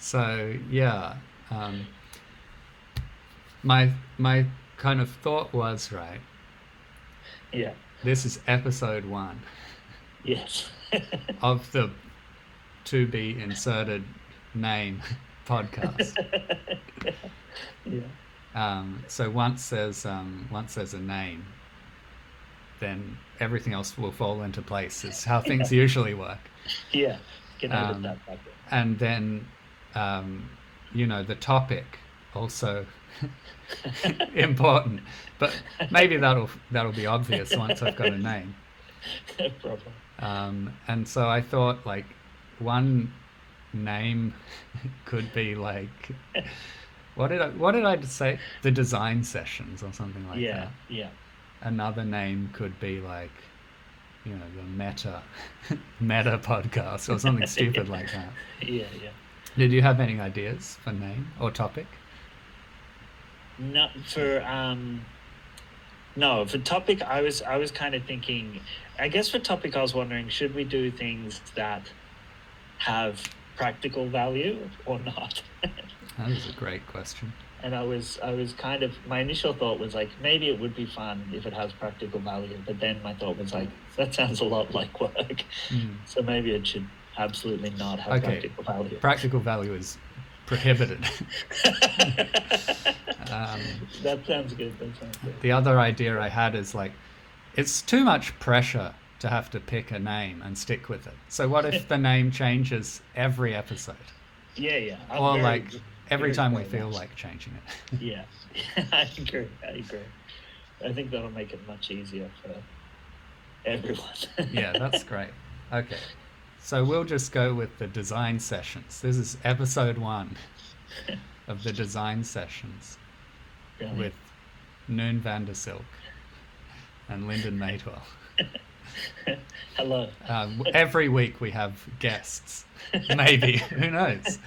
So yeah, um, my kind of thought was right. Yeah. This is episode one Yes. of the to be inserted name podcast. Yeah. So once there's a name, then everything else will fall into place. It's how Yeah. things usually work. Yeah. Can edit Um, that back in. and then, um, the topic also important. But maybe that'll be obvious once I've got a name. No problem. And so I thought like one name could be like what did I just say? The design sessions or something like Yeah. that. Yeah. Another name could be like the meta podcast or something stupid like that. Yeah. Yeah. Did you have any ideas for name or topic? Not for no, for topic I was kind of thinking, I guess for topic I was wondering, should we do things that have practical value or not? That is a great question. And I was kind of, my initial thought was like, maybe it would be fun if it has practical value, but then my thought was like, that sounds a lot like work. Mm. So maybe it should absolutely not have Okay, practical value. practical value is prohibited. um, That sounds good. That sounds good. the other idea I had is like it's too much pressure to have to pick a name and stick with it. So what if the name changes every episode, Yeah, yeah. I'm or very, like every very time we pro feel that. like changing it? Yeah, I agree. I agree. I think that'll make it much easier for everyone. Yeah, that's great. Okay, so we'll just go with the design sessions. This is episode one of the design sessions Brilliant. with Noon van der Silk and Lyndon Matewell. Hello. Every week we have guests, maybe who knows?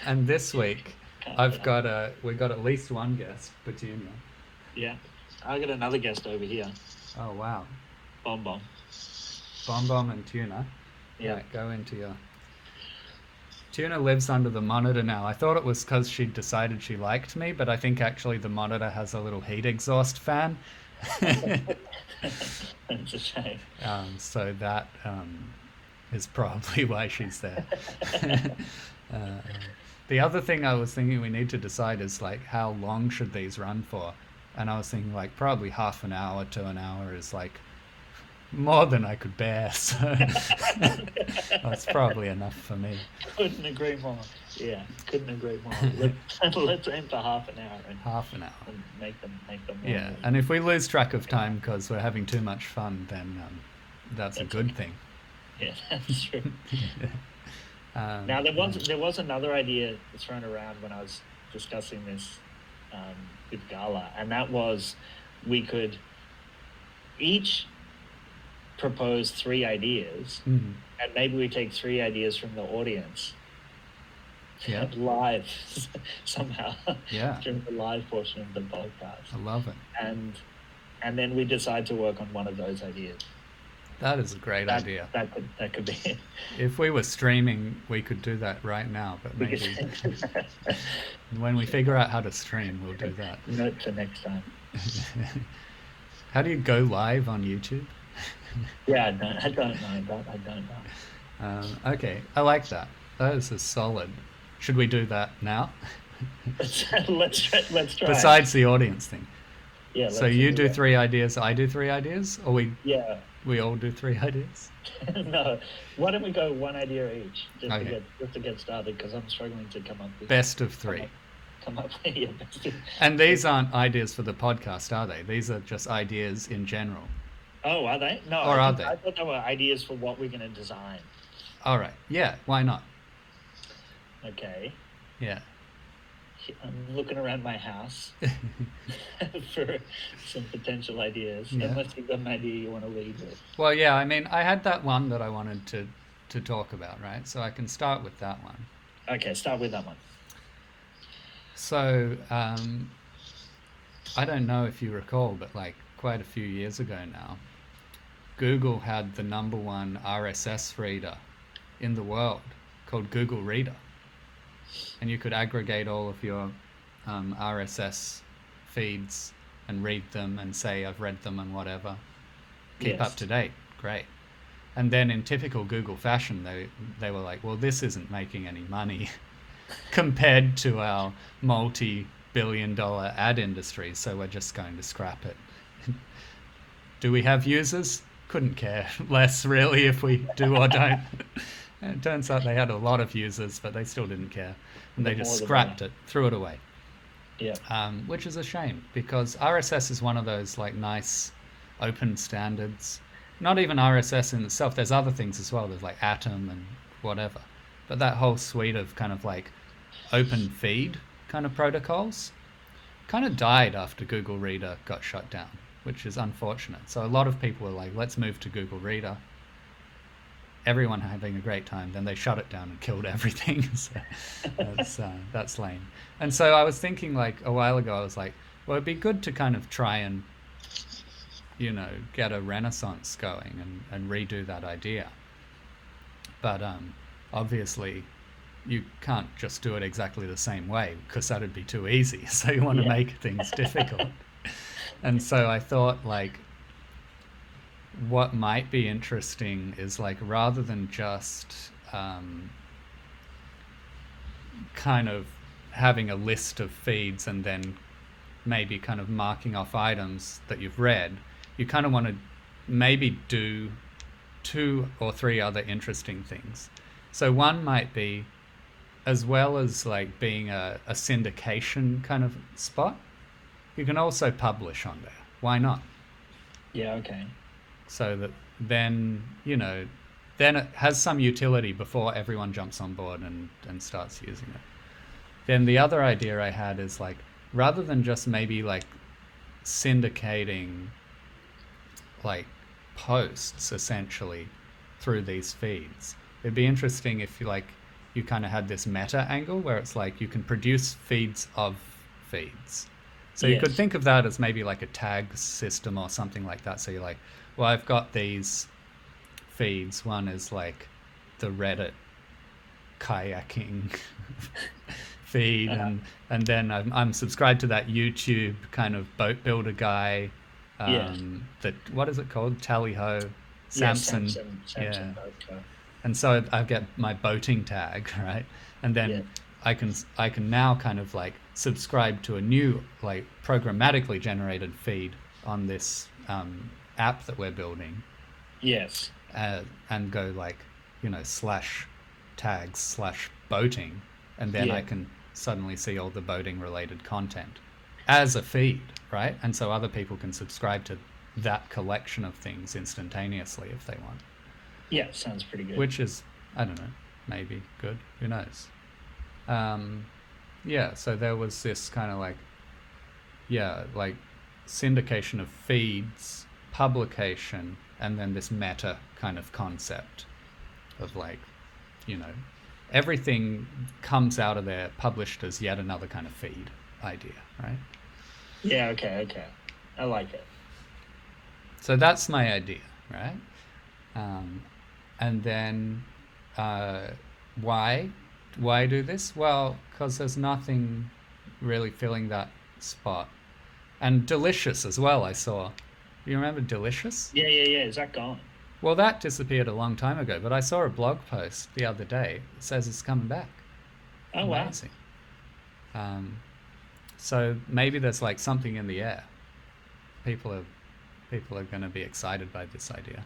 And this week Can't I've wait. got we got at least one guest, Petunia. Yeah. I got another guest over here. Oh wow, Bomb Bomb. Bomb Bomb and Tuna. Yeah. Right, go into your. Tuna lives under the monitor now. I thought it was because she decided she liked me, but I think actually the monitor has a little heat exhaust fan. It's a shame. So that is probably why she's there. uh, the other thing I was thinking we need to decide is like how long should these run for? And I was thinking like probably half an hour to an hour is like more than I could bear. So that's probably enough for me. Couldn't agree more. Yeah, couldn't agree more. Let's aim for half an hour Half an hour. and make them Yeah, longer. and if we lose track of time because we're having too much fun, then that's a That's good okay. thing. Yeah, that's true. um, Now there was another idea thrown around when I was discussing this with Gala, and that was we could each propose three ideas, mhm. and maybe we take three ideas from the audience Yeah, live somehow yeah, during the live portion of the I podcast, love it. and then we decide to work on one of those ideas. That is a great That idea. that could be it. If we were streaming, we could do that right now, but We maybe could when we figure out how to stream, we'll do that. note to next time. How do you go live on YouTube? Yeah, I don't know that. I don't know. Okay, I like that. That is a solid. Should we do that now? Let's try. Besides the audience thing. Yeah, So let's you do do that. 3 ideas, I do 3 ideas, or Yeah. we all do 3 ideas? No. Why don't we go one idea each, Okay. just to get started? Because I'm struggling to come up with Best of come three. up, come up with yeah, best of- And these aren't ideas for the podcast, are they? These are just ideas in general. Oh, are they? No, Or are they? I thought they were ideas for what we're going to design. All right. Yeah, why not? Okay. Yeah. I'm looking around my house for some potential ideas. Yeah. Unless you've got an idea you want to lead with. Well, yeah, I mean, I had that one that I wanted to talk about, right? So I can start with that one. Okay, start with that one. So, I don't know if you recall, but like quite a few years ago now, Google had the #1 RSS reader in the world called Google Reader. and you could aggregate all of your RSS feeds and read them and say I've read them and whatever. Keep up Yes. to date. Great. And then in typical Google fashion, they were like, well, this isn't making any money compared to our multi-billion-dollar ad industry, so we're just going to scrap it. Do we have users? Couldn't care less, really, if we do or don't. And it turns out they had a lot of users, but they still didn't care. And they The just more the scrapped better. it, threw it away. Yeah. Which is a shame because RSS is one of those like nice open standards. Not even RSS in itself. There's other things as well. There's like Atom and whatever. But that whole suite of kind of like open feed kind of protocols kind of died after Google Reader got shut down, which is unfortunate. So a lot of people were like, let's move to Google Reader. Everyone having a great time. Then they shut it down and killed everything. So that's lame. And so I was thinking like a while ago, I was like, well, it'd be good to kind of try and, get a renaissance going and redo that idea. But obviously, you can't just do it exactly the same way because that'd be too easy. So you want to Yeah. make things difficult. And so I thought like what might be interesting is like rather than just kind of having a list of feeds and then maybe kind of marking off items that you've read, you kind of want to maybe do 2 or 3 other interesting things. So one might be, as well as like being a syndication kind of spot, you can also publish on there. Why not? Yeah. Okay. So that then, then it has some utility before everyone jumps on board and starts using it. Then the other idea I had is like, rather than just maybe like syndicating like posts essentially through these feeds, it'd be interesting if you kind of had this meta angle where it's like you can produce feeds of feeds. So you could Yes. think of that as maybe like a tag system or something like that. So you're like, well, I've got these feeds. One is like the Reddit kayaking feed, Uh, and then I'm subscribed to that YouTube kind of boat builder guy. yes. That what is it called? Tally ho, Yes. Samson. Samson Yeah. Boat. And so I get my boating tag, right? And Yeah. then I can now kind of like subscribe to a new like programmatically generated feed on this app that we're building, Yes. and go like slash tags slash boating, and then I Yeah. can suddenly see all the boating related content as a feed, right? And so other people can subscribe to that collection of things instantaneously if they want, Yeah. Sounds pretty good. which is, I don't know, maybe good. Who knows? Um, yeah, so there was this kind of like, yeah, like syndication of feeds, publication, and then this meta kind of concept of like, you know, everything comes out of there published as yet another kind of feed idea, right? Yeah. Okay. Okay. I like it. So that's my idea, right? Um, and then uh, why? Why do this? Well, because there's nothing really filling that spot. And Delicious as well, I saw. You remember Delicious? Yeah. Yeah. Yeah. Is that gone? Well, that disappeared a long time ago, but I saw a blog post the other day that says it's coming back. Oh wow. Amazing. Um, so maybe there's like something in the air. People are people are going to be excited by this idea,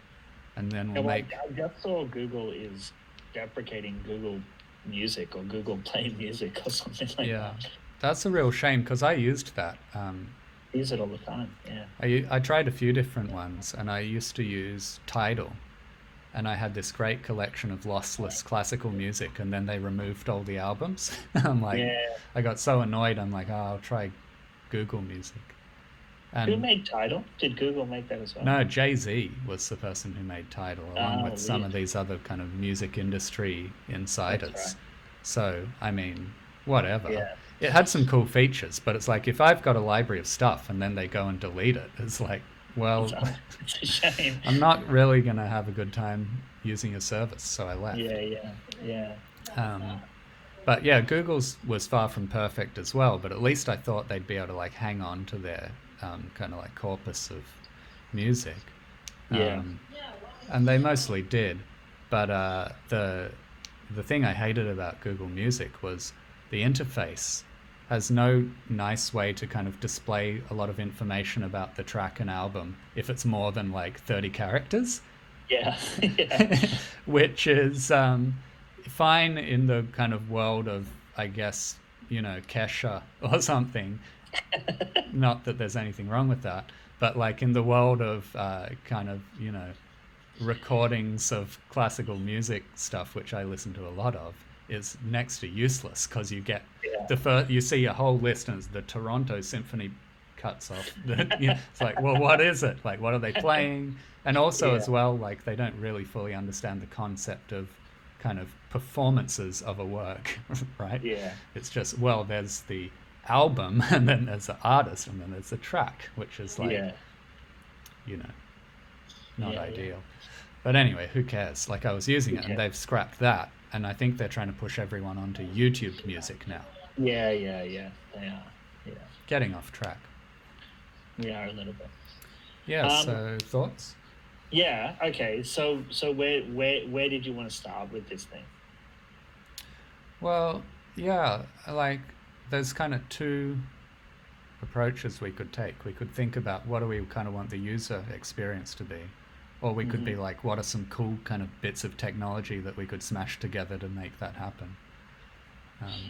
and then Yeah, we'll well, make. I just saw Google is deprecating Google Music or Google Play Music or something like Yeah, that. that's a real shame because I used that. I use it all the time. Yeah. I tried a few different ones, and I used to use Tidal, and I had this great collection of lossless classical music, and then they removed all the albums. I'm like, Yeah. I got so annoyed. I'm like, oh, I'll try Google Music. Who And made Tidal? Did Google make that as well? no, Jay-Z was the person who made Tidal, along Oh, with some of weird. these other kind of music industry That's insiders. right. So, I mean, whatever. Yeah. It had some cool features, but it's like if I've got a library of stuff and then they go and delete it, it's like, well, It's a shame. I'm not really going to have a good time using a service, so I left. Yeah. Yeah. Yeah. Um, But yeah, Google's was far from perfect as well. But at least I thought they'd be able to like hang on to their kind of like corpus of music, Yeah. and they mostly did. But the thing I hated about Google Music was the interface has no nice way to kind of display a lot of information about the track and album if it's more than like 30 characters, Yeah. Yeah. which is fine in the kind of world of, I guess, Kesha or something. Not that there's anything wrong with that, but like in the world of kind of, recordings of classical music stuff, which I listen to a lot of, is next to useless because you get Yeah. you see a whole list and it's the Toronto Symphony cuts off. It's like, well, what is it? Like, what are they playing? And also, Yeah. as well, like they don't really fully understand the concept of kind of performances of a work, right? Yeah. It's just, well, there's the album and then there's the artist and then there's the track, which is like, Yeah. you know, not Yeah. ideal. But anyway, who cares? Like I was using it and Yeah. they've scrapped that. And I think they're trying to push everyone onto YouTube music now. Yeah. Yeah. Yeah. They are. Yeah. Getting off track. We are a little bit. Yeah, Um, so thoughts? Yeah. Okay. So where did you want to start with this thing? Well, yeah, like there's kind of two approaches we could take. We could think about what do we kind of want the user experience to be, or we could Hmm. be like, what are some cool kind of bits of technology that we could smash together to make that happen?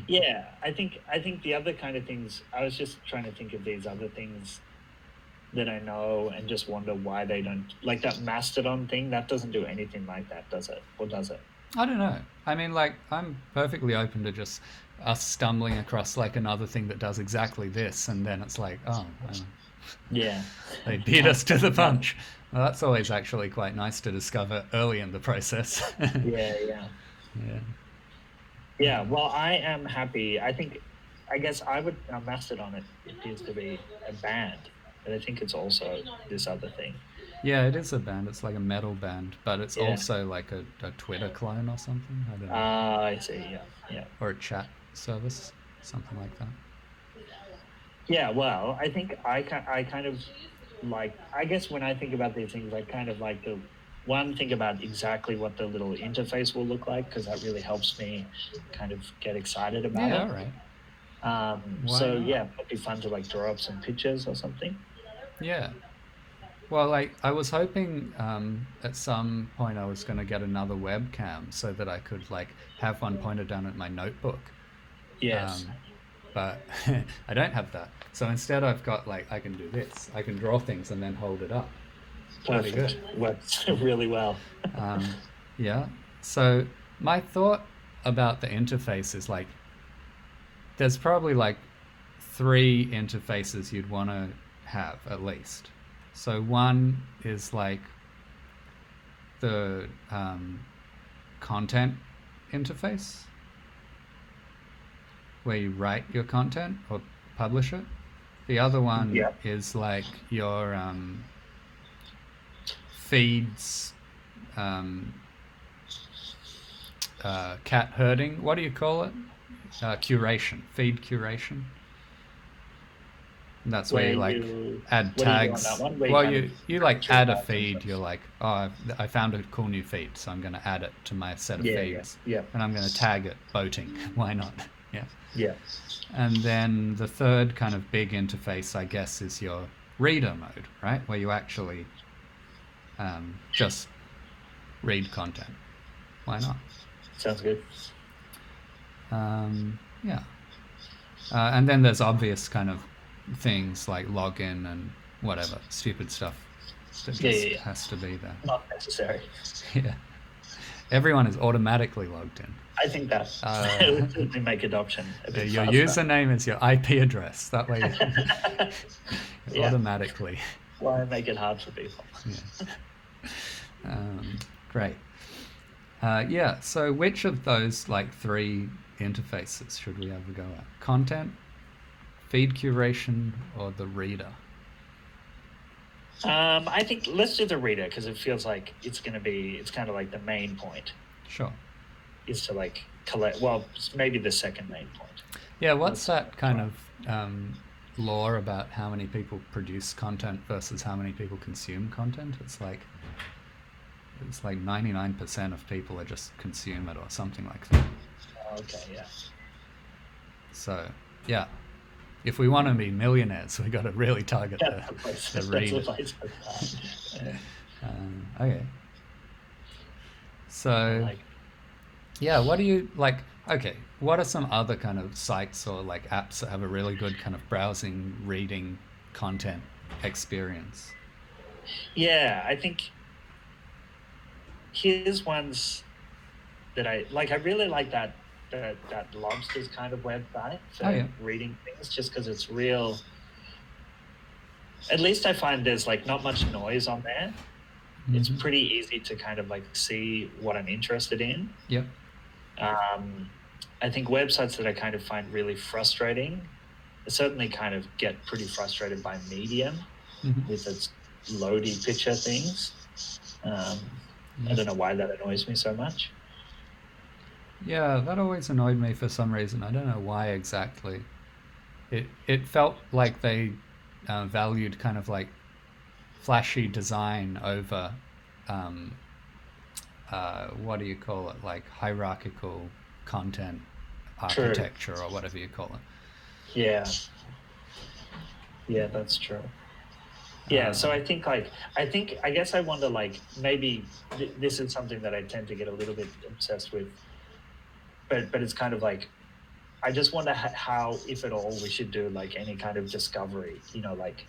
Yeah. I think the other kind of things. I was just trying to think of these other things that I know and just wonder why they don't, like that Mastodon thing. That doesn't do anything like that, does it? Or does it? I don't know. I mean, like, I'm perfectly open to just us stumbling across like another thing that does exactly this, and then it's like, oh, Yeah. they beat us to the punch. Well, that's always actually quite nice to discover early in the process. Yeah. Yeah. Yeah. Yeah. Well, I am happy. I guess I would. Mastodon, it appears to be a band, but I think it's also this other thing. Yeah, it is a band. It's like a metal band, but it's Yeah. also like a Twitter clone or something. I don't know. Ah, I see. Yeah. Yeah. Or a chat service, something like that. Yeah. Well, I think I kind of like. I guess when I think about these things, I kind of like the one think about exactly what the little interface will look like because that really helps me kind of get excited about Yeah, it. all right. Why So not? yeah, it'd be fun to like draw up some pictures or something. Yeah. Well, like I was hoping at some point I was going to get another webcam so that I could like have one pointed down at my notebook. Yes. Um, but I don't have that. So instead I've got like I can do this. I can draw things and then hold it up. Pretty Perfect. good. Works really well. Um, yeah. So my thought about the interface is like there's probably like three interfaces you'd want to have at least. So one is like the content interface where you write your content or publish it. The other one Yeah. is like your feeds, um, cat herding. What do you call it? Curation, feed curation. And that's where Where you like you, add what do you do on that tags. one? Where you Well, kind you of you like capture add a tags and feed. stuff. You're like, oh, I found a cool new feed, so I'm going to add it to my set of Yeah, yeah, feeds, yeah, and I'm going to tag it boating. Why not? Yeah. yeah, And then the third kind of big interface, I guess, is your reader mode, right? Where you actually just read content. Why not? sounds good. Yeah. And then there's obvious kind of things like login and whatever, stupid stuff that Yeah, just yeah, yeah. has to be there. Not necessary. Yeah. Everyone is automatically logged in. I think that Uh, it would certainly make adoption a bit Your faster. username is your IP address. That way, Yeah. automatically. Why make it hard for people? Yeah. Great. Yeah. So, which of those like three interfaces should we have a go at? Content, feed curation, or the reader? I think let's do the reader because it feels like it's kind of like the main point Sure. is to like collect. Well, maybe the second main point. Yeah, what's that kind of law about how many people produce content versus how many people consume content? It's like 99% of people are just consume it or something like that. Okay, yeah. So, yeah, if we want to be millionaires, we got to really target the reader. Okay. So, yeah, what do you like? Okay, what are some other kind of sites or like apps that have a really good kind of browsing, reading content experience? Yeah, I think here's ones that I like. I really like that Lobsters kind of website for reading things, just because it's real. At least I find there's like not much noise on there. Mm-hmm. It's pretty easy to kind of like see what I'm interested in. Yep. I think websites that I kind of find really frustrating, I certainly kind of get pretty frustrated by Medium with its loady picture things. I don't know why that annoys me so much. Yeah, that always annoyed me for some reason. I don't know why exactly. It felt like they valued kind of like flashy design over what do you call it, like hierarchical content architecture or whatever you call it. Yeah, that's true. Yeah, so I guess I wonder, like, maybe this is something that I tend to get a little bit obsessed with, but it's kind of like, I just wonder how, if at all, we should do like any kind of discovery, like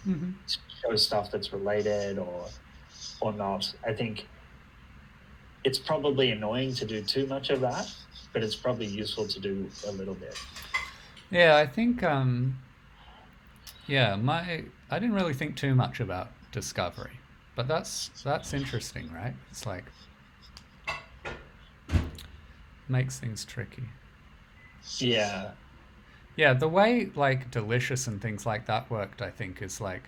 show stuff that's related or not. I think it's probably annoying to do too much of that, but it's probably useful to do a little bit. Yeah, I think I didn't really think too much about discovery, but that's interesting, right? It's like makes things tricky. Yeah. Yeah, the way like Delicious and things like that worked, I think, is like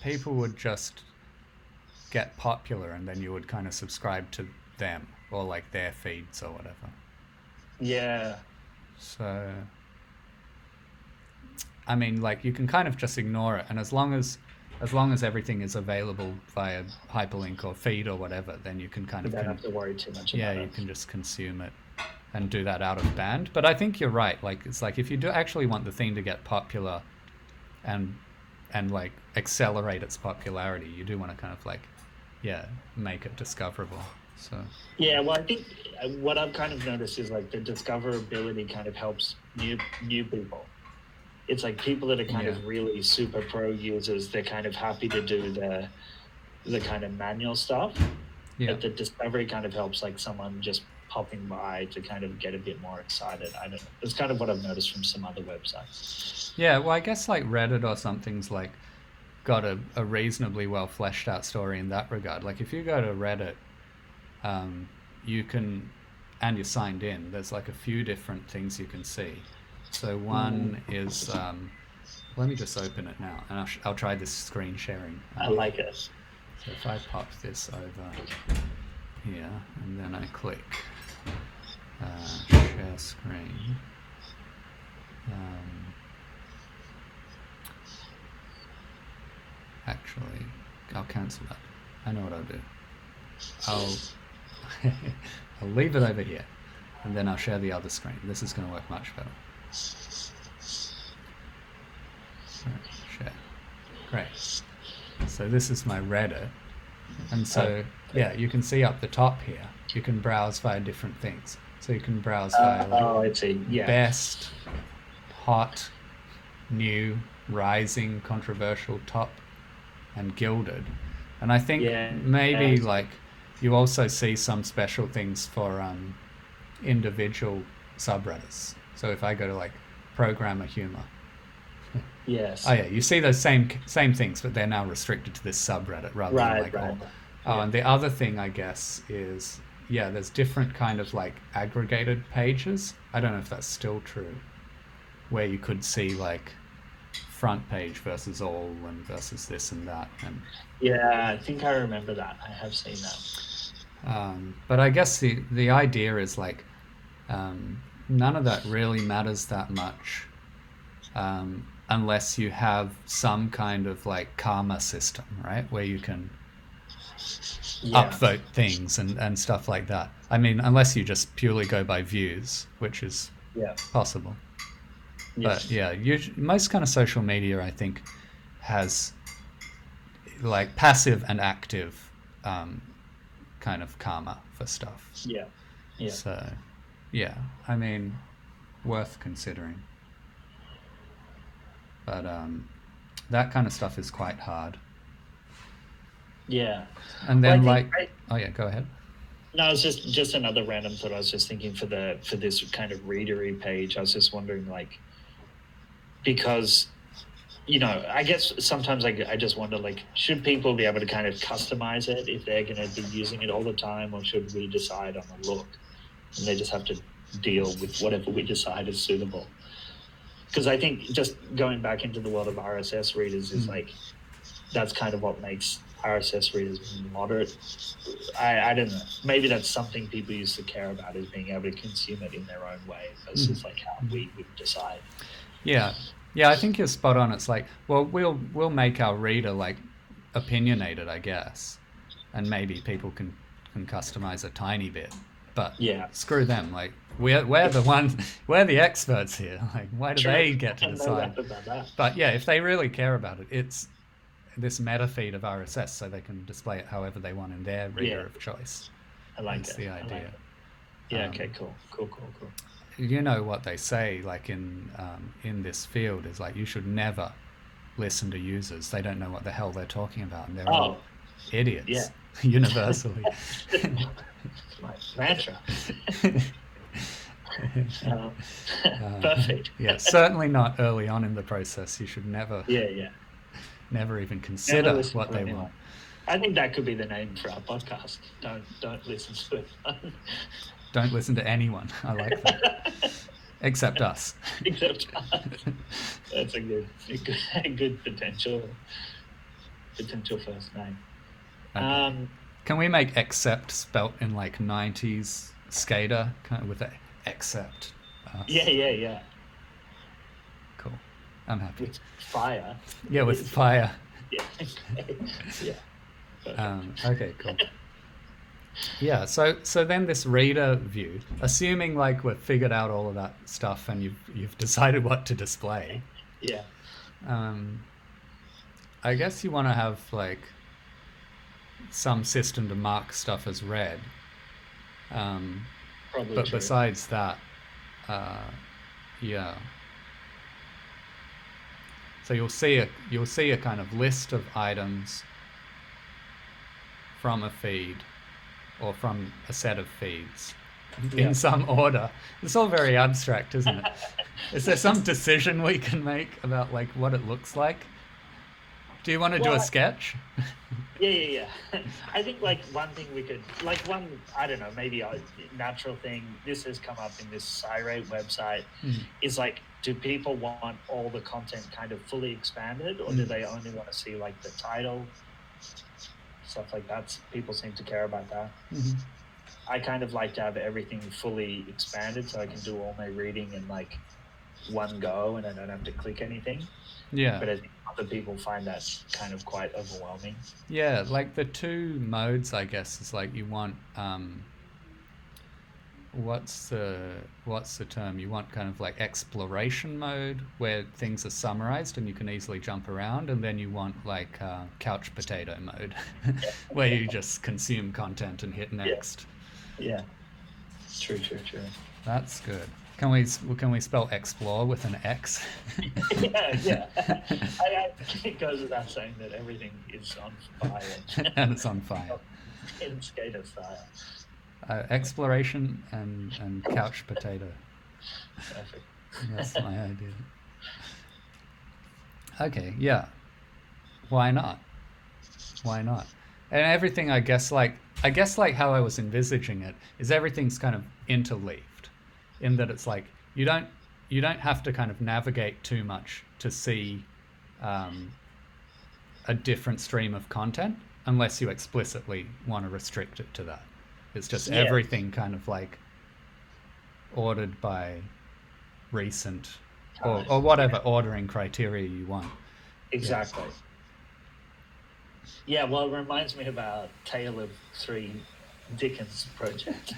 people would just get popular and then you would kind of subscribe to them or like their feeds or whatever. Yeah. So I mean, like, you can kind of just ignore it, and as long as everything is available via hyperlink or feed or whatever, then you can kind of don't have to worry too much about it. Yeah, you can just consume it and do that out of band. But I think you're right. Like, it's like if you do actually want the thing to get popular and like accelerate its popularity, you do want to kind of like, make it discoverable. So yeah, well, I think what I've kind of noticed is like the discoverability kind of helps new people. It's like people that are kind of really super pro users, they're kind of happy to do the kind of manual stuff. Yeah. But the discovery kind of helps like someone just popping by to kind of get a bit more excited. I don't know. It's kind of what I've noticed from some other websites. Yeah, well, I guess like Reddit or something's like got a reasonably well fleshed out story in that regard. Like if you go to Reddit, you can, and you're signed in, there's like a few different things you can see. So one is, let me just open it now, and I'll try this screen sharing. I like it. So if I pop this over here, and then I click share screen, actually, I'll cancel that. I know what I'll do. I'll leave it over here, and then I'll share the other screen. This is going to work much better. Share. Great. So this is my Reddit, and so you can see up the top here you can browse via different things. So you can browse via best, hot, new, rising, controversial, top, and gilded. And I think maybe like you also see some special things for individual subreddits. So if I go to like programmer humor. Yes. Oh yeah, you see those same things, but they're now restricted to this subreddit rather than like all. Oh, and the other thing I guess is there's different kind of like aggregated pages. I don't know if that's still true, where you could see like front page versus all and versus this and that. And yeah, I think I remember that. I have seen that. But I guess the idea is like None of that really matters that much, unless you have some kind of like karma system, right, where you can Yeah. upvote things and stuff like that. I mean, unless you just purely go by views, which is Yeah. possible. Yeah. But yeah, most kind of social media, I think, has like passive and active kind of karma for stuff. Yeah. Yeah. So, yeah, I mean, worth considering. But that kind of stuff is quite hard. Yeah. And Well, I then, think like, oh yeah, go ahead. no, it's just another random thought. I was just thinking for this kind of readery page. I was just wondering, like, because I guess sometimes I just wonder, like, should people be able to kind of customize it if they're going to be using it all the time, or should we decide on the look and they just have to deal with whatever we decide is suitable? Because I think just going back into the world of RSS readers is like, that's kind of what makes RSS readers moderate. I don't know. Maybe that's something people used to care about, is being able to consume it in their own way versus like how we would decide. Yeah. Yeah, I think you're spot on. It's like, well, we'll make our reader like opinionated, I guess, and maybe people can customize a tiny bit, but Yeah. screw them. Like we're the ones, we're the experts here. Like, why do they get to decide? But yeah, if they really care about it, it's this meta feed of RSS, so they can display it however they want in their reader of choice. I like That's it. the idea. Like it. Yeah. Okay. Cool. You know what they say, like in this field, is like you should never listen to users. They don't know what the hell they're talking about, and they're all idiots. Yeah. Universally. My mantra. Perfect. Yeah, certainly not early on in the process. You should never. Yeah. Never even consider what they want. I think that could be the name for our podcast. Don't listen to it. Don't listen to anyone. I like that. Except us. Except us. That's a good potential first name. Okay. Can we make "except" spelt in like 90s skater kind of with a "except"? Yeah. Cool. I'm happy. With fire. Yeah, with fire. Yeah. Okay, cool. Yeah, so then this reader view, assuming like we've figured out all of that stuff and you've decided what to display. Yeah. I guess you want to have like some system to mark stuff as read. Probably but true. besides that, yeah. So you'll see a kind of list of items from a feed or from a set of feeds in some order. It's all very abstract, isn't it? Is there some decision we can make about like what it looks like? Do you want to do a sketch? Yeah. I think like one thing we could, like I don't know, maybe a natural thing, this has come up in this Scirate website, is like, do people want all the content kind of fully expanded, or do they only want to see like the title? Stuff like that. People seem to care about that. I kind of like to have everything fully expanded so I can do all my reading in like one go and I don't have to click anything. Yeah. But I think other people find that kind of quite overwhelming. Yeah, like the two modes, I guess, is like you want what's the term? You want kind of like exploration mode where things are summarized and you can easily jump around, and then you want like couch potato mode where you just consume content and hit next. Yeah. True. That's good. Can we spell explore with an X? Yeah. I think it goes without saying that everything is on fire. And it's on fire. In skater style. Exploration and couch potato. Perfect. That's my idea. Okay, yeah. Why not? And everything, I guess like how I was envisaging it is everything's kind of interleaved, in that it's like you don't have to kind of navigate too much to see a different stream of content unless you explicitly want to restrict it to that. It's just everything kind of like ordered by recent or Time. whatever ordering criteria you want. Exactly. Yeah, well, it reminds me about Tale of Three Dickens project.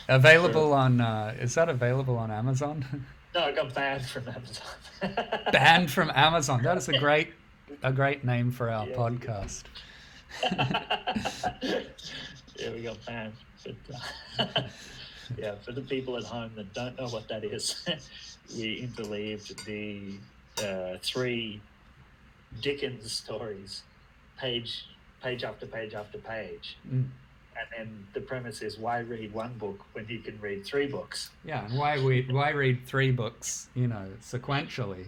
Available on is that available on Amazon? No, it got banned from Amazon. Banned from Amazon. That is a great name for our Yeah, podcast. yeah, we got banned. But, yeah, for the people at home that don't know what that is, we interleaved the three Dickens stories, page after page after page. Mm. And then the premise is, why read one book when you can read 3 books? Yeah, and why read 3 books, sequentially,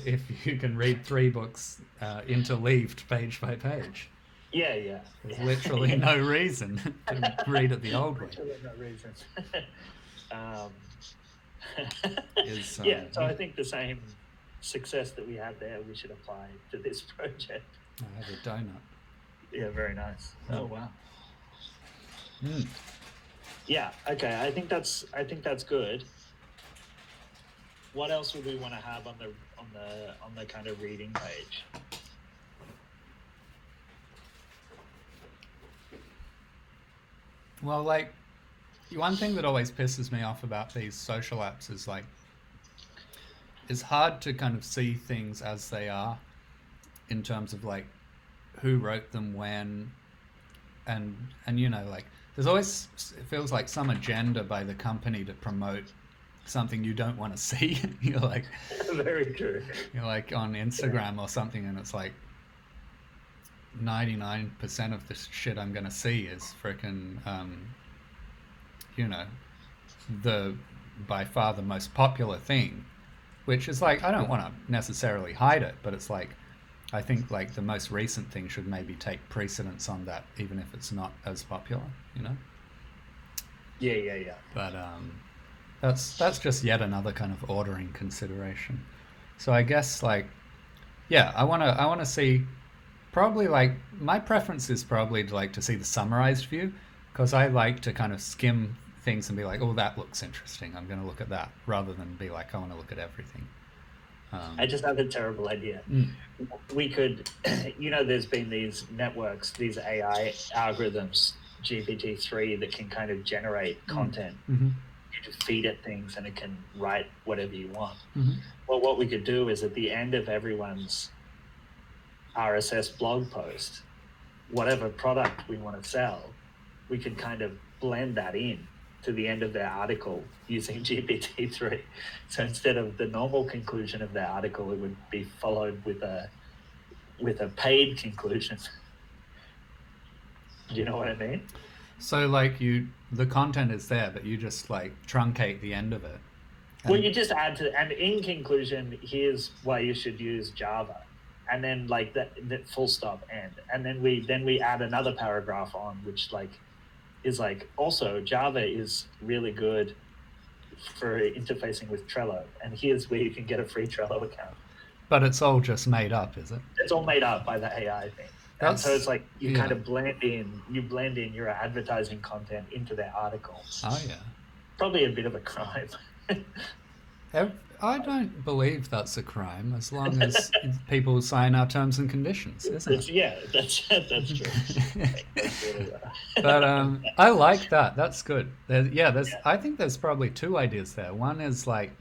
if you can read 3 books interleaved page by page? Yeah. There's literally no reason to read it the old way. Literally no reason. Yeah, so I think the same success that we had there, we should apply to this project. I have a donut. Yeah, very nice. Oh wow. Mm. Yeah. Okay. I think that's good. What else would we want to have on the kind of reading page? Well, like, one thing that always pisses me off about these social apps is like, it's hard to kind of see things as they are in terms of like who wrote them when, and like there's always, it feels like some agenda by the company to promote something you don't want to see. You're like, very true. You're like on Instagram or something, and it's like 99% of the shit I'm gonna see is freaking, the by far the most popular thing, which is like, I don't want to necessarily hide it, but it's like, I think like the most recent thing should maybe take precedence on that, even if it's not as popular, Yeah. But that's just yet another kind of ordering consideration. So I guess like, yeah, I wanna see, probably like my preference is probably to like to see the summarized view, because I like to kind of skim things and be like, oh, that looks interesting, I'm going to look at that, rather than be like, I want to look at everything. I just have a terrible idea. We could, there's been these networks, these AI algorithms, GPT-3, that can kind of generate content. Mm-hmm. You just feed it things and it can write whatever you want. Mm-hmm. Well, what we could do is at the end of everyone's RSS blog post, whatever product we want to sell, we could kind of blend that in to the end of their article using GPT-3. So instead of the normal conclusion of their article, it would be followed with a paid conclusion. Do you know what I mean? So like the content is there, but you just like truncate the end of it. Well, you just add to, and in conclusion, here's why you should use Java. And then like that full stop end. And then we add another paragraph on, which like is like, also Java is really good for interfacing with Trello, and here's where you can get a free Trello account. But it's all just made up, is it? It's all made up by the AI thing. And so it's like you kind of blend in your advertising content into their article. Oh yeah. Probably a bit of a crime. I don't believe that's a crime, as long as people sign our terms and conditions, isn't it? Yeah, that's true. But I like that. That's good. I think there's probably 2 ideas there. One is like,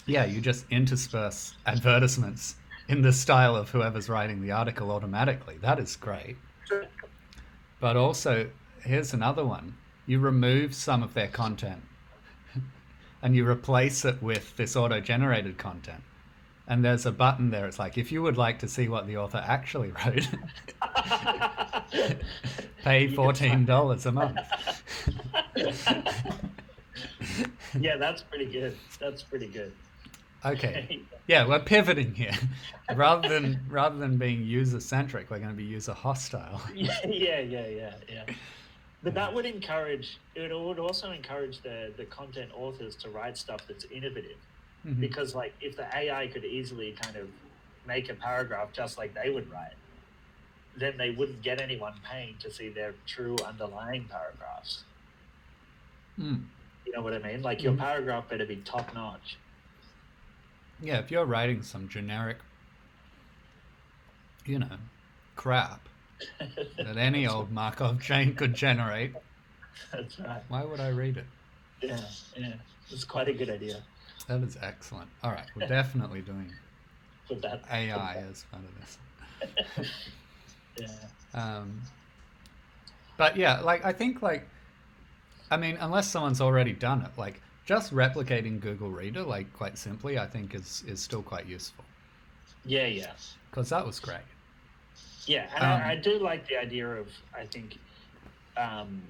yeah, you just intersperse advertisements in the style of whoever's writing the article automatically. That is great. But also, here's another one. You remove some of their content and you replace it with this auto-generated content. And there's a button there. It's like, if you would like to see what the author actually wrote, pay $14 a month. Yeah, that's pretty good. Okay. Yeah, we're pivoting here. Rather than being user-centric, we're going to be user-hostile. Yeah. But that would also encourage the content authors to write stuff that's innovative. Mm-hmm. Because like if the AI could easily kind of make a paragraph just like they would write, then they wouldn't get anyone paying to see their true underlying paragraphs. Mm. You know what I mean? Like your paragraph better be top notch. Yeah, if you're writing some generic, you know, crap that any That's, old Markov chain could generate, that's right. why would I read it? Yeah, yeah. It's quite a good idea. That is excellent. All right, we're definitely doing Put that. AI as part of this. Yeah. Um, but yeah, like I think like I mean, unless someone's already done it, like just replicating Google Reader, like quite simply, I think is still quite useful Yeah, yeah. because that was great. Yeah, and I Um, do like the idea of, I think, um,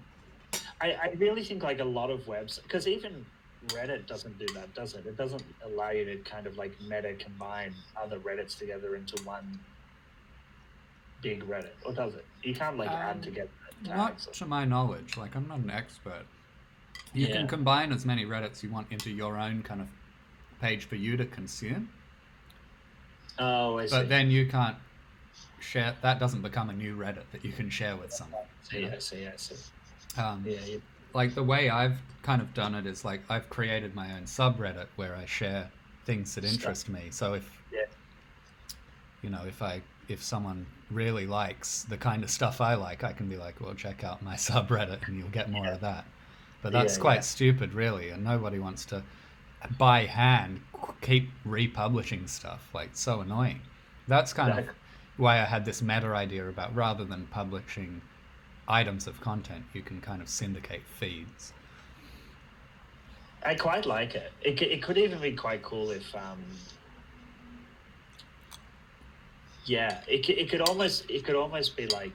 I really think like a lot of webs, because even Reddit doesn't do that, does it? It doesn't allow you to kind of like meta combine other Reddits together into one big Reddit, or does it? You can't like add together tags. not to my knowledge. Like I'm not an expert. You can Yeah. combine as many Reddits you want into your own kind of page for you to consume, Oh, I see. but then you can't share. That doesn't become a new Reddit that you can share with someone. You know? I see. I see. Um, Yeah, yeah. like the way I've kind of done it is like I've created my own subreddit where I share things that interest me. So if Yeah. you know if someone really likes the kind of stuff I like, I can be like, well, check out my subreddit and you'll get more Yeah. of that. But Yeah, that's yeah. quite stupid, really, and nobody wants to by hand keep republishing stuff. Like so annoying. That's kind of Exactly. why I had this meta idea about rather than publishing items of content, you can kind of syndicate feeds. I quite like it. It could even be quite cool if yeah, it could almost be like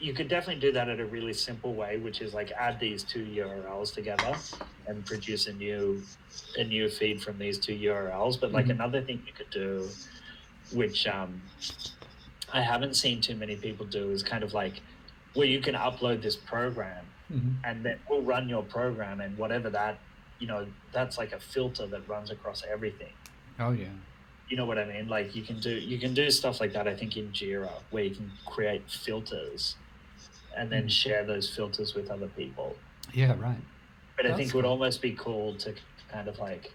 you could definitely do that in a really simple way, which is like add these two URLs together and produce a new feed from these two URLs. But like another thing you could do, which I haven't seen too many people do, is kind of like where you can upload this program and then we'll run your program, and whatever that, that's like a filter that runs across everything. Oh yeah. You know what I mean? Like you can do stuff like that, I think, in Jira, where you can create filters and then share those filters with other people. Yeah, right. But I That's think it would cool. almost be cool to kind of like,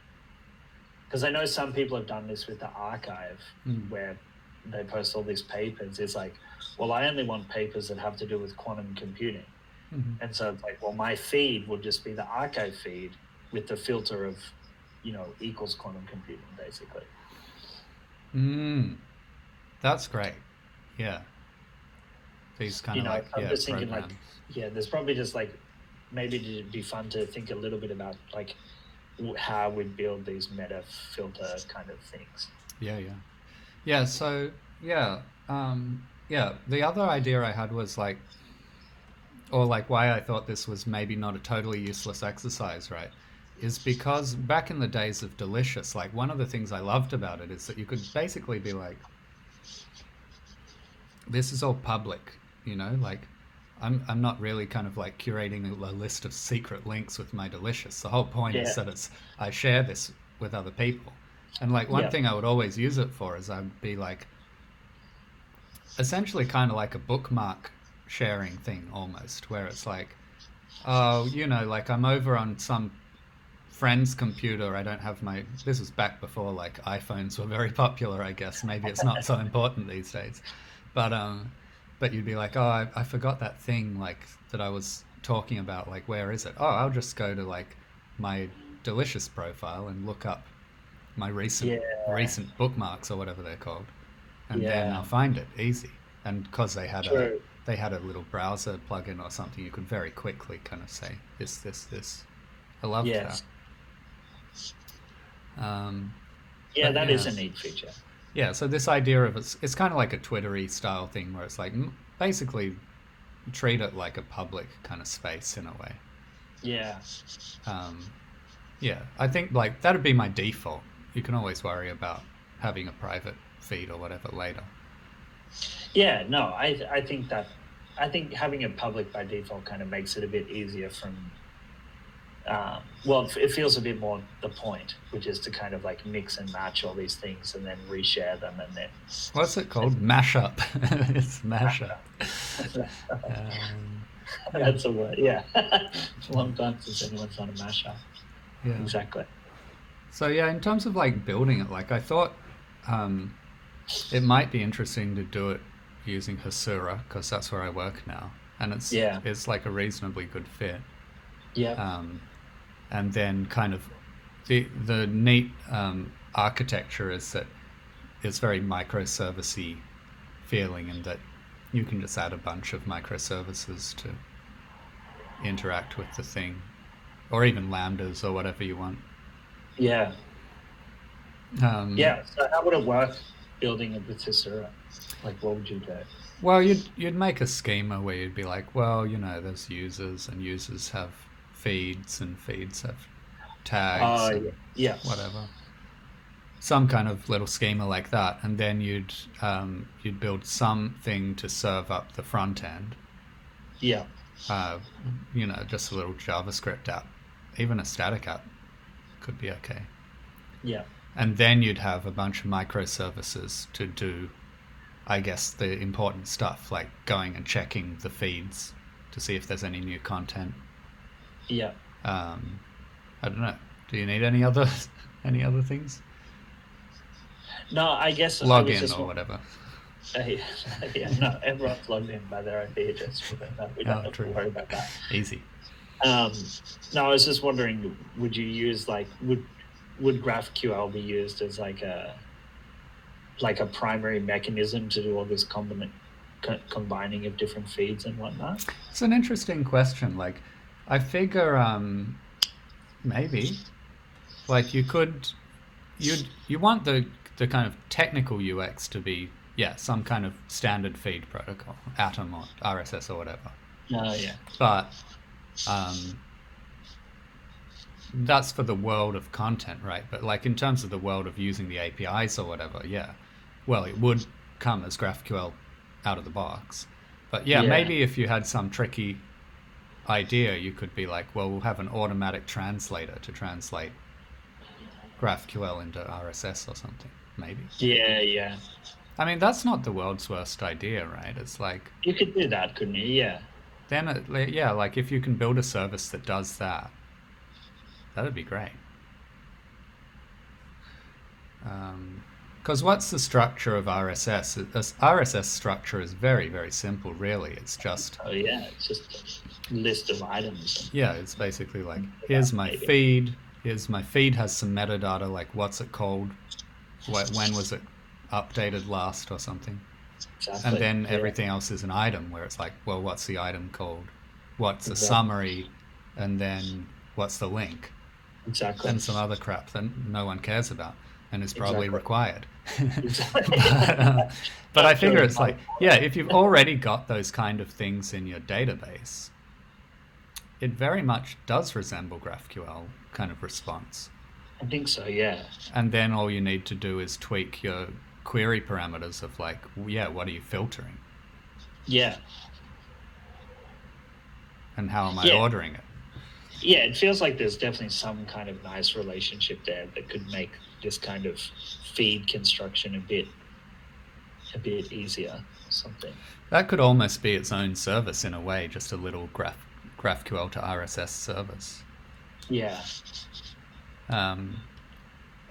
because I know some people have done this with the archive where they post all these papers. It's like, well, I only want papers that have to do with quantum computing. And so it's like, well, my feed will just be the archive feed with the filter of, equals quantum computing, basically. That's great. Yeah. These kind of like I'm just thinking programs. like, yeah, there's probably just like, maybe it'd be fun to think a little bit about like how we build these meta filter kind of things. Yeah, yeah. Yeah, so yeah. Yeah, the other idea I had was like or like why I thought this was maybe not a totally useless exercise, right? Is because back in the days of Delicious, like one of the things I loved about it is that you could basically be like, this is all public, like I'm not really kind of like curating a list of secret links with my Delicious. The whole point is that I share this with other people. And like one thing I would always use it for is I'd be like essentially kind of like a bookmark sharing thing almost, where it's like, oh, like I'm over on some friend's computer. I don't have my. This was back before like iPhones were very popular, I guess. Maybe it's not so important these days, but you'd be like, oh, I forgot that thing like that I was talking about. Like, where is it? Oh, I'll just go to like my Delicious profile and look up my recent bookmarks or whatever they're called, and then I'll find it easy. And because they had a little browser plugin or something, you could very quickly kind of say this. I loved that. That is a neat feature. Yeah, so this idea of it's kind of like a Twittery style thing where it's like basically treat it like a public kind of space in a way. Yeah. Yeah, I think like that'd be my default. You can always worry about having a private feed or whatever later. Yeah, no, I think having it public by default kind of makes it a bit easier from. Well, it feels a bit more the point, which is to kind of like mix and match all these things and then reshare them and then. What's it called? Mashup. It's mashup. Yeah. That's a word. Yeah. It's a long time since anyone's done a mashup. Yeah. Exactly. So yeah, in terms of like building it, like I thought um, it might be interesting to do it using Hasura because that's where I work now, and Yeah. it's like a reasonably good fit. Yeah. Um, and then kind of the neat architecture is that it's very microservicey feeling, and that you can just add a bunch of microservices to interact with the thing, or even lambdas or whatever you want. Yeah. Um, Yeah. So how would it work building a Bitsura? Like, what would you do? well, you'd make a schema where you'd be like, well, there's users, and users have feeds, and feeds have tags, Oh, and yeah. whatever. Some kind of little schema like that, and then you'd build something to serve up the front end. Yeah. Just a little JavaScript app, even a static app could be okay. Yeah. And then you'd have a bunch of microservices to do, I guess, the important stuff, like going and checking the feeds to see if there's any new content. Yeah. I don't know. Do you need any other things? No, I guess I was Login just or whatever. yeah, no, everyone's logged in by their IP address. We don't have to worry about that. Easy. No, I was just wondering, would you use would GraphQL be used as like a primary mechanism to do all this combining of different feeds and whatnot? It's an interesting question. Like, I figure maybe, like you want the kind of technical UX to be some kind of standard feed protocol, Atom or RSS or whatever. Yeah. But that's for the world of content, right? But like in terms of the world of using the APIs or whatever, well, it would come as GraphQL out of the box. But maybe if you had some tricky idea, you could be like, well, we'll have an automatic translator to translate GraphQL into RSS or something, maybe. Yeah. I mean, that's not the world's worst idea, right? It's like, you could do that, couldn't you? Yeah. Then, like if you can build a service that does that, that'd be great. Because what's the structure of RSS? RSS structure is very, very simple, really. It's just... Oh, yeah, it's just a list of items. Yeah, it's basically like, here's my feed. My feed has some metadata, like what's it called? When was it updated last or something? Exactly. And then everything else is an item where it's like, well, what's the item called? What's a summary? And then what's the link? Exactly. And some other crap that no one cares about and is probably required. Exactly. But I figure it's like, if you've already got those kind of things in your database, it very much does resemble GraphQL kind of response. I think so, yeah. And then all you need to do is tweak your query parameters of like, what are you filtering? Yeah. And how am I ordering it? Yeah, it feels like there's definitely some kind of nice relationship there that could make this kind of feed construction a bit easier. Something that could almost be its own service in a way, just a little GraphQL to RSS service. Yeah. And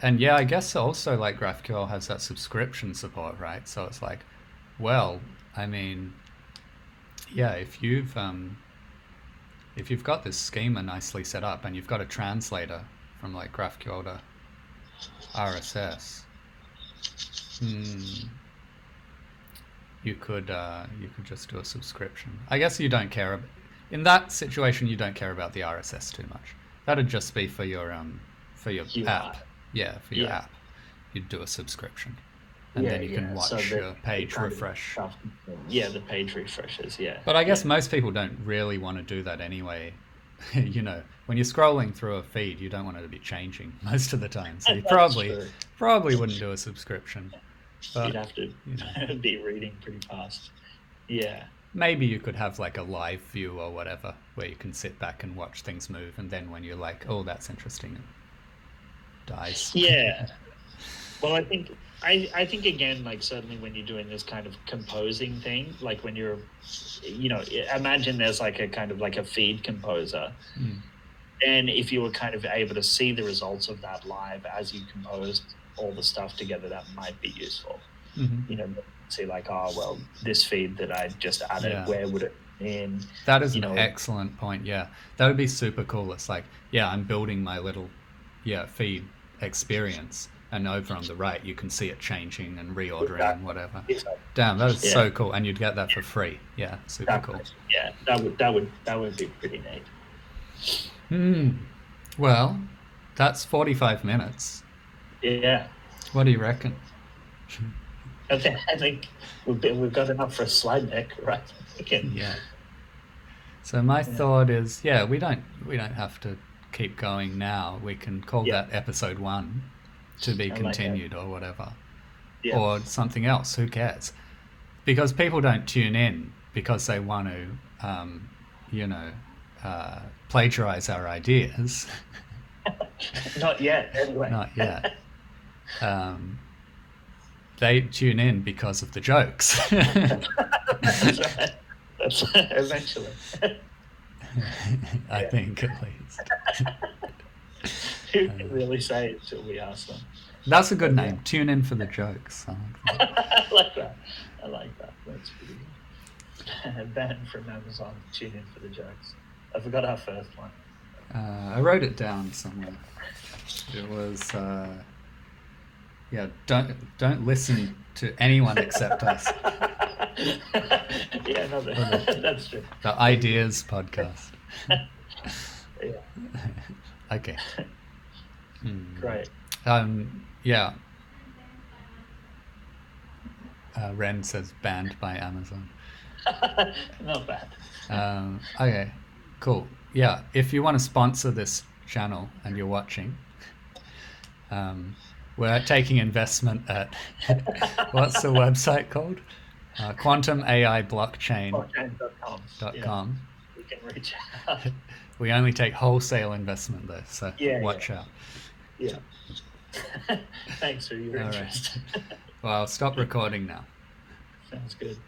I guess also like GraphQL has that subscription support, right? So it's like, well, I mean, if you've got this schema nicely set up and you've got a translator from like GraphQL to RSS, you could just do a subscription. I guess you don't care in that situation. You don't care about the RSS too much. That'd just be for your app. Yeah, for your app. You'd do a subscription. And then you can watch your page refresh. The page refreshes, But I guess most people don't really want to do that anyway. When you're scrolling through a feed, you don't want it to be changing most of the time. So you probably wouldn't do a subscription. But, you'd have to be reading pretty fast. Yeah. Maybe you could have like a live view or whatever, where you can sit back and watch things move, and then when you're like, oh, that's interesting, it dies. Yeah. Well, I think again, like certainly when you're doing this kind of composing thing, like when you're, imagine there's like a kind of like a feed composer, and if you were kind of able to see the results of that live as you composed all the stuff together, that might be useful. See like, oh well, this feed that I just added, where would it in? That is an excellent point. Yeah, that would be super cool. It's like, I'm building my little feed experience, and over on the right you can see it changing and reordering and whatever. Damn, that is so cool, and you'd get that for free. Yeah, super cool. Yeah, that would be pretty neat. Well, that's 45 minutes. Yeah. What do you reckon? I think we've got enough for a slide deck, right? Yeah. So my thought is, we don't have to keep going now. We can call that episode 1 to be continued or whatever, or something else. Who cares? Because people don't tune in because they want to, plagiarize our ideas. Not yet, anyway. Not yet. They tune in because of the jokes. That's right. That's eventually. I think, at least. Who can really say it until we ask them? That's a good name. Tune in for the jokes. I like that. That's pretty good. Ben from Amazon, tune in for the jokes. I forgot our first one. I wrote it down somewhere. It was, don't listen to anyone except us. Yeah, no, that's true. The Ideas Podcast. Yeah. Okay. Great. Yeah. Ren says banned by Amazon. Not bad. Okay, cool. Yeah, if you want to sponsor this channel and you're watching, we're taking investment at what's the website called? Quantum AI Blockchain.com. We can reach out. We only take wholesale investment though, so watch out. Yeah. Thanks for your interest. Right. Well, I'll stop recording now. Sounds good.